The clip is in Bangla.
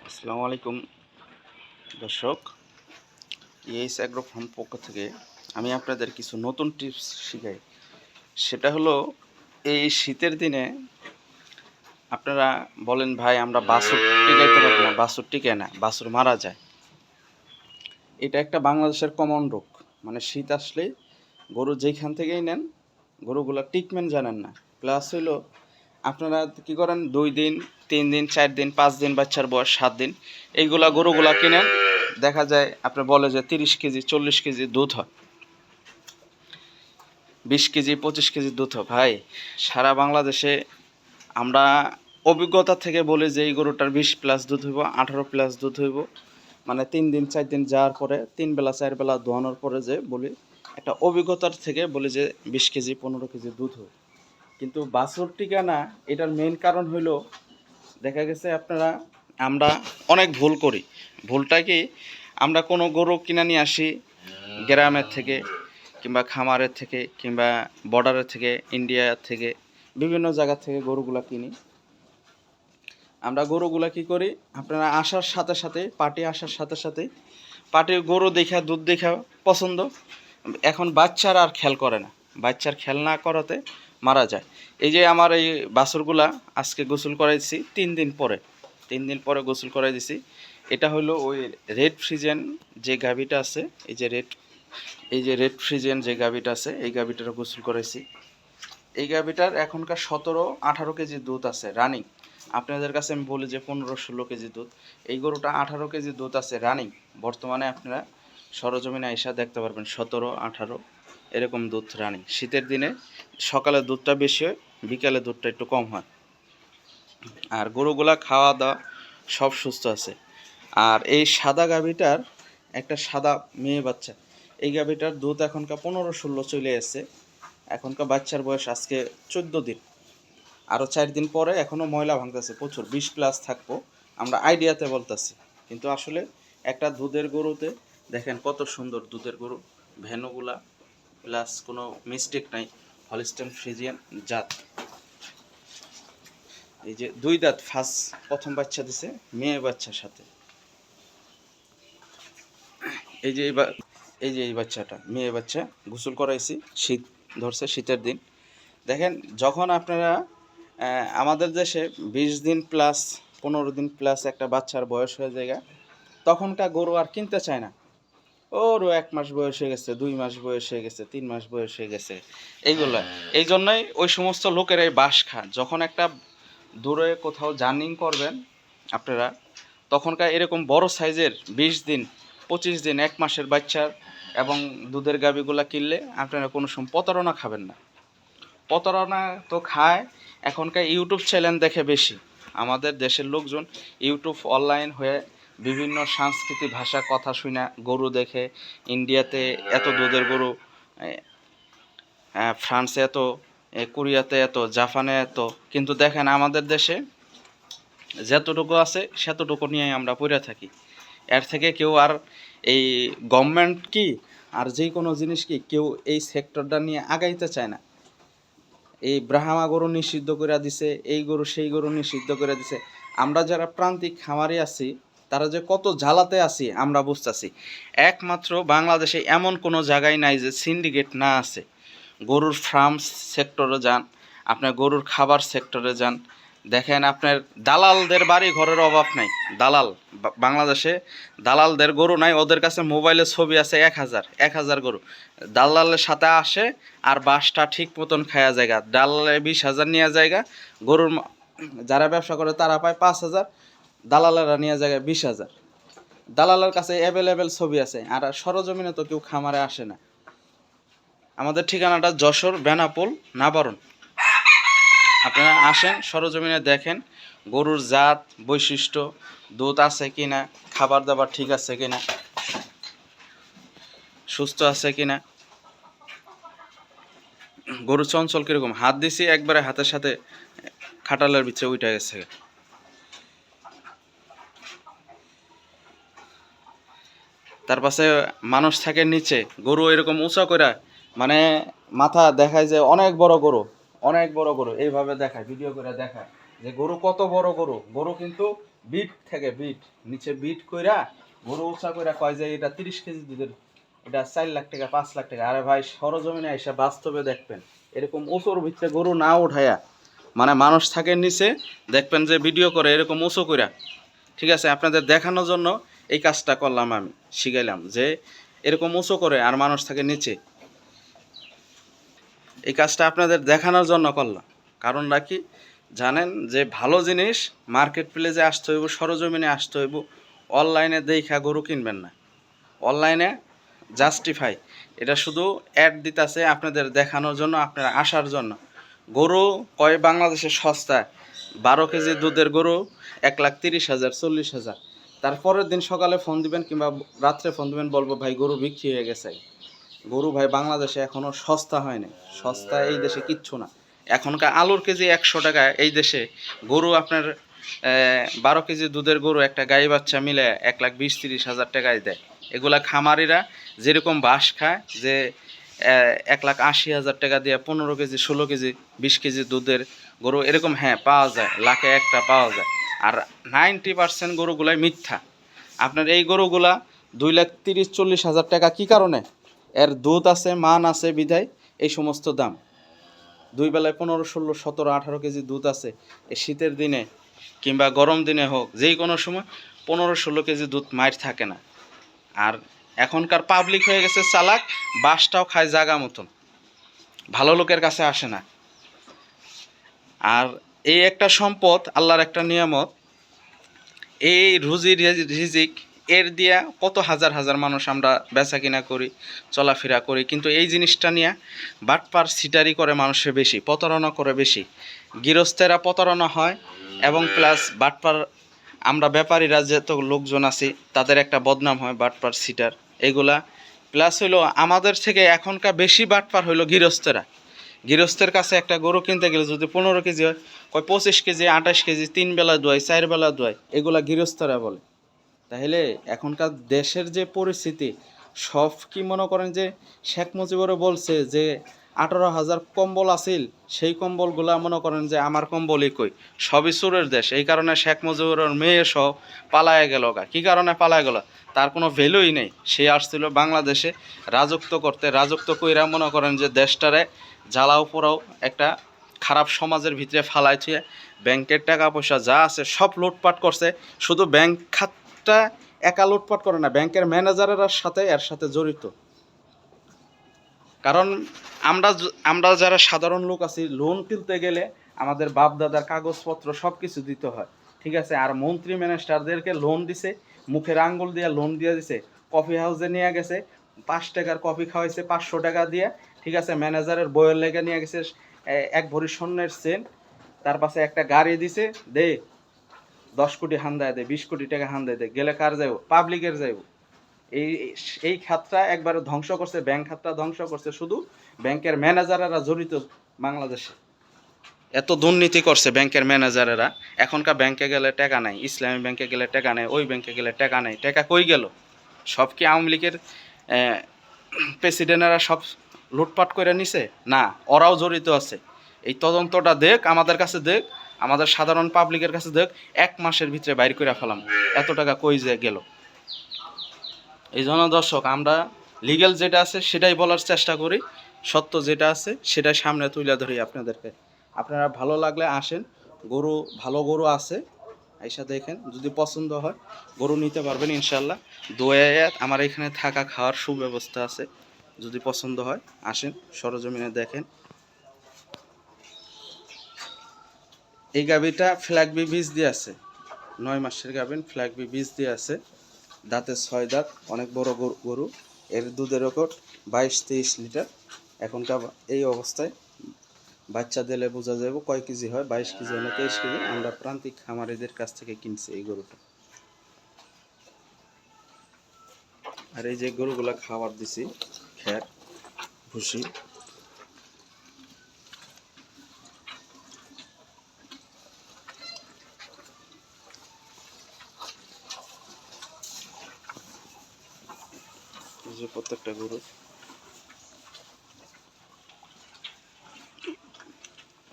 আসসালামু আলাইকুম দর্শক, ইএস অ্যাগ্রো ফার্ম পক্ষ থেকে আমি আপনাদের কিছু নতুন টিপস শিখাই। সেটা হলো, এই শীতের দিনে আপনারা বলেন ভাই আমরা বাছুর টিকাইতে পারবো না, বাছুর টিকায় না, বাছুর মারা যায়। এটা একটা বাংলাদেশের কমন রোগ। মানে শীত আসলে গরু যেখান থেকেই নেন, গরুগুলা ট্রিটমেন্ট জানেন না। প্লাস হইলো আপনারা কি করেন, 2 দিন 3 দিন 4 দিন 5 দিন বাচ্চার বয়স 7 দিন এইগুলা গরুগুলা কিনেন, দেখা যায় আপনার বলে যে 30 কেজি 40 কেজি দুধ হয়, 20 কেজি 25 কেজি দুধ হয়। ভাই সারা বাংলাদেশে আমরা অভিজ্ঞতা থেকে বলি যে এই গরুটার 20+ দুধ হইব, 18+ দুধ হইব। মানে 3 দিন 4 দিন যাওয়ার পরে 3 বেলা 4 বেলা দোয়ানোর পরে যে বলি, একটা অভিজ্ঞতার থেকে বলি যে 20 কেজি 15 কেজি দুধ হয়। কিন্তু বাছুর টিকা না, এটার মেইন কারণ হইল দেখা গেছে আমরা অনেক ভুল করি। ভুলটা কি, আমরা কোনো গরু কিনে নিয়ে আসি গ্রামের থেকে কিংবা খামারের থেকে কিংবা বর্ডারের থেকে, ইন্ডিয়ার থেকে, বিভিন্ন জায়গা থেকে গরুগুলা কিনি। আমরা গরুগুলা কি করি, আপনারা আসার সাথে সাথে পার্টি আসার সাথে সাথে পার্টির গরু দেখা দুধ দেখা পছন্দ, এখন বাচ্চারা আর খেয়াল করে না, বাচ্চার খেয়াল না করাতে মারা যায়। এই যে আমার এই বাছুরগুলা আজকে গোসল করাইছি 3 দিন পরে, 3 দিন পরে গোসল করাই দিছি। এটা হলো ওই রেড ফ্রিজেন যে গাভিটা আছে, এই যে রেড ফ্রিজেন যে গাভিটা আছে, এই গাভিটারও গোসল করাইছি। এই গাভিটার এখনকার 17-18 কেজি দুধ আছে রানিং। আপনাদের কাছে আমি বলি যে 15-16 কেজি দুধ, এই গরুটা 18 কেজি দুধ আছে রানিং। বর্তমানে আপনারা সরজমিনে আইসা দেখতে পারবেন 17-18 এরকম দুধ রানিং। শীতের দিনে সকালে দুধটা বেশি হয়, বিকালে দুধটা একটু কম হয়। আর গরুগুলা খাওয়া দাওয়া সব সুস্থ আছে। আর এই সাদা গাভিটার একটা সাদা মেয়ে বাচ্চা, এই গাভিটার দুধ এখনকার 15-16 চলে আসছে। এখনকার বাচ্চার বয়স আজকে 14 দিন। আরও 4 দিন পরে এখনও ময়লা ভাঙতেছে প্রচুর, 20+ থাকবো আমরা আইডিয়াতে বলতেছি। কিন্তু আসলে একটা দুধের গরুতে দেখেন কত সুন্দর দুধের গরু, ভেনুগুলা প্লাস কোনো মিস্টেক নাই, হলিস্টাইন ফ্রিজিয়ান জাত। এই যে 2 দাঁত প্রথম বাচ্চা দিছে মেয়ে বাচ্চার সাথে। এই যে এই বাচ্চাটা মেয়ে বাচ্চা, গোসল করাইছি, শীত ধরছে, শীতের দিন। দেখেন যখন আপনারা আমাদের দেশে 20 দিন প্লাস 15 দিন প্লাস একটা বাচ্চার বয়স হয়ে যায়, তখনকার গরু আর কিনতে চায় না। ওরও 1 মাস বয়স হয়ে গেছে, 2 মাস বয়স হয়ে গেছে, 3 মাস বয়স হয়ে গেছে, এইগুলো। এই জন্যই ওই সমস্ত লোকেরাই বাস খান। যখন একটা দূরে কোথাও জার্নিং করবেন আপনারা, তখনকার এরকম বড় সাইজের 20 দিন 25 দিন 1 মাসের বাচ্চার এবং দুধের গাভিগুলা কিনলে আপনারা কোনো সময় প্রতারণা খাবেন না। প্রতারণা তো খায় এখনকার ইউটিউব চ্যানেল দেখে বেশি। আমাদের দেশের লোকজন ইউটিউব অনলাইন হয়ে বিভিন্ন সাংস্কৃতিক ভাষা কথা শুনে গরু দেখে, ইন্ডিয়াতে এত দুধের গরু, ফ্রান্সে এত, কোরিয়াতে এত, জাপানে এত, কিন্তু দেখেন আমাদের দেশে যতটুকু আছে সেতটুকু নিয়ে আমরা পড়ে থাকি। এর থেকে কেউ আর এই গভর্নমেন্ট কি আর যে কোনো জিনিস কি কেউ এই সেক্টরটা নিয়ে আগাইতে চায় না। এই ব্রাহ্মা গরু নিষিদ্ধ করে দিছে, এই গরু সেই গরু নিষিদ্ধ করে দিছে। আমরা যারা প্রান্তিক খামারে আছি তারা যে কত জ্বালাতে আছি আমরা বুঝতেছি। একমাত্র বাংলাদেশে এমন কোনো জায়গায় নাই যে সিন্ডিকেট না আছে। গরুর ফার্ম সেক্টরে যান, আপনার গরুর খাবার সেক্টরে যান, দেখেন আপনার দালালদের বাড়ি ঘরের অভাব নাই। দালাল বাংলাদেশে দালালদের গরু নাই, ওদের কাছে মোবাইলে ছবি আছে 1000 গরু। দালালের সাথে আসে আর বাসটা ঠিক মতন খায়া জায়গা, দালালে 20,000 নিয়ে জায়গা, গরুর যারা ব্যবসা করে তারা পায় 5,000, দালালেরা নিয়ে জায়গায় 20,000। দালালের কাছে অ্যাভেলেবেল ছবি আছে। আর সরজমিনে তো কেউ খামারে আসে না। আমাদের ঠিকানাটা যশোর বেনাপোল নাবারণ। আপনারা আসেন, সরজমিনে দেখেন গরুর জাত বৈশিষ্ট্য, দুধ আছে কিনা, খাবার দাবার ঠিক আছে কিনা, সুস্থ আছে কিনা, গরু চঞ্চল কিরকম। হাত দিছি একবারে হাতের সাথে খাটালের ভিতরে উঠে গেছে। তার পাশে মানুষ থাকে নিচে, গরু এরকম উঁচা করে, মানে মাথা দেখায় যে অনেক বড় গরু, অনেক বড় গরু এইভাবে দেখায়, ভিডিও করে দেখায়। যে গরু কত বড় গরু, গরু কিন্তু বিট থেকে বিট নিচে বিট কইরা গরু উঁচা কইরা কয় যে এটা 30 কেজি দুধের, এটা 4 লাখ টাকা 5 লাখ টাকা। আরে ভাই সরজমিনে এসে বাস্তবে দেখবেন এরকম উঁচুর ভিতরে গরু না উঠায়া, মানে মানুষ থাকে নিচে, দেখবেন যে ভিডিও করে এরকম উঁচু কইরা। ঠিক আছে, আপনাদের দেখানোর জন্য এই কাজটা করলাম, আমি শিখাইলাম যে এরকম উঁচু করে আর মানুষ থাকে নিচে। এই কাজটা আপনাদের দেখানোর জন্য করলাম। কারণটা কি জানেন, যে ভালো জিনিস মার্কেট প্লেসে আসতে হইব, সরজমিনে আসতে হইব। অনলাইনে দেখা গরু কিনবেন না। অনলাইনে জাস্টিফাই, এটা শুধু অ্যাড দিতেছে আপনাদের দেখানোর জন্য, আপনারা আসার জন্য। গরু কয় বাংলাদেশে সস্তা, 12 কেজি দুধের গরু 1,30,000 40,000। তারপরের দিন সকালে ফোন দিবেন কিংবা রাত্রে ফোন দিবেন, বলবো ভাই গরু বিক্রি হয়ে গেছে। গরু ভাই বাংলাদেশে এখনও সস্তা হয়নি, সস্তা এই দেশে কিচ্ছু না। এখনকার আলুর কেজি 100 টাকা, এই দেশে গরু আপনার 12 কেজি দুধের গরু একটা গাই বাচ্চা মিলে 1,20,000-30,000 টাকায় দেয়। এগুলা খামারিরা যেরকম বাঁশ খায়, যে 1,80,000 টাকা দিয়ে 15 কেজি 16 কেজি 20 কেজি দুধের গরু এরকম হ্যাঁ পাওয়া যায়, লাখে একটা পাওয়া যায়। আর 90% গরুগুলাই মিথ্যা। আপনার এই গরুগুলা 2,30,000-40,000 টাকা কী কারণে? এর দুধ আছে, মান আছে বিধায় এই সমস্ত দাম। দুই বেলায় 15, 16, 17, 18 কেজি দুধ আছে। এই শীতের দিনে কিংবা গরম দিনে হোক, যেই কোনো সময় 15, 16 কেজি দুধ মাইর থাকে না। আর এখনকার পাবলিক হয়ে গেছে চালাক, বাসটাও খায় জাগা মতন, ভালো লোকের কাছে আসে না। আর এই একটা সম্পদ, আল্লাহর একটা নিয়ামত, এই রুজি রিজিক এর দিয়া কত হাজার হাজার মানুষ আমরা বেচা কিনা করি, চলাফেরা করি। কিন্তু এই জিনিসটা নিয়ে বাটপার সিটারি করে মানুষের বেশি, প্রতারণা করে বেশি। গৃহস্থেরা প্রতারণা হয় এবং প্লাস বাটপার আমরা ব্যাপারীরা যত লোকজন আছি তাদের একটা বদনাম হয়, বাটপার সিটার এগুলা। প্লাস হইলো আমাদের থেকে এখনকার বেশি বাটপার হইলো গৃহস্থেরা। গৃহস্থের কাছে একটা গরু কিনতে গেলে যদি 15 কেজি হয়, কয় 25 কেজি 28 কেজি 3 বেলা দোয়াই 4 বেলা দোয়াই, এগুলা গৃহস্থরা বলে। তাহলে এখনকার দেশের যে পরিস্থিতি, সব কি মনে করেন যে শেখ মুজিবুরও বলছে যে 18,000 কম্বল আছিল, সেই কম্বলগুলা মনে করেন যে আমার কম্বলই কই, সবই চোরের দেশ। এই কারণে শেখ মুজিবুরের মেয়ে সব পালায় গেল। কি কারণে পালায় গেল? তার কোনো ভ্যালুই নেই। সে আসছিল বাংলাদেশে রাজত্ব করতে, রাজত্ব কইরা মনে করেন যে দেশটারে জ্বালাও পোড়াও একটা খারাপ সমাজের ভিতরে ফালাই থুয়ে ব্যাংকের টাকা পয়সা যা আছে সব লুটপাট করছে। শুধু ব্যাংক খাতটা একা লুটপাট করে না, ব্যাংকের ম্যানেজারের সাথে এর সাথে জড়িত। কারণ আমরা যারা সাধারণ লোক আছি, লোন তুলতে গেলে আমাদের বাপ দাদার কাগজপত্র সব কিছু দিতে হয়। ঠিক আছে, আর মন্ত্রী মিনিস্টারদেরকে লোন দিছে, মুখের আঙ্গুল দিয়ে লোন দিয়ে দিছে। কফি হাউসে নিয়ে গেছে, 5 টাকার কফি খাওয়াইছে 500 টাকা দিয়ে। ঠিক আছে, ম্যানেজারের বইয়ের লেগে নিয়ে গেছে 1 ভরি স্বর্ণের চেন, তার পাশে একটা গাড়ি দিছে, দে 10 কোটি হান্দায় দে, 20 কোটি টাকা হান্দায় দে, গেলে কার যাইব? পাবলিকের যাইব। এই এই খাতটা একবারে ধ্বংস করছে, ব্যাংক খাতটা ধ্বংস করছে। শুধু ব্যাংকের ম্যানেজারেরা জড়িত বাংলাদেশে, এত দুর্নীতি করছে ব্যাংকের ম্যানেজারেরা। এখনকার ব্যাংকে গেলে টাকা নাই, ইসলামী ব্যাংকে গেলে টাকা নেই, ওই ব্যাংকে গেলে টাকা নেই। টাকা কই গেল? সব কি আওয়ামী লীগের প্রেসিডেন্টরা সব লুটপাট করে নিছে? না, ওরাও জড়িত আছে। এই তদন্তটা দেখ, আমাদের কাছে দেখ, আমাদের সাধারণ পাবলিকের কাছে দেখ, 1 মাসের ভিতরে বাইর করে ফেলাম এত টাকা কই যে গেল। এই জন্য দর্শক, আমরা লিগ্যাল যেটা আছে সেটাই বলার চেষ্টা করি, সত্য যেটা আছে সেটাই সামনে তুলে ধরি আপনাদেরকে। আপনারা ভালো লাগলে আসেন, গরু ভালো গরু আছে, আইসা দেখেন, যদি পছন্দ হয় গরু নিতে পারবেন ইনশাল্লাহ। দোয়াত আমার এখানে থাকা খাওয়ার সুব্যবস্থা আছে, যদি পছন্দ হয় আসেন, সরজমিনে দেখেন। এই গাভীটা ফ্ল্যাগ বি বীজ দিয়ে আছে, 9 মাসের গাভীন, ফ্ল্যাগ বি বীজ দিয়ে আছে, দাঁতে 6 দাঁত, অনেক বড় গরু। এর দুধের রেকর্ড 22-23 লিটার। এখনকার এই অবস্থায় বাচ্চা দিলে বোঝা যাবে কয় কেজি হয়, 22 কেজি না 23 কেজি। আমরা প্রান্তিক খামারিদের কাছ থেকে কিনছি এই গরুটা। আর এই যে গরুগুলা খাবার দিছি, খ্যার ভুসি, এই যে প্রত্যেকটা গরু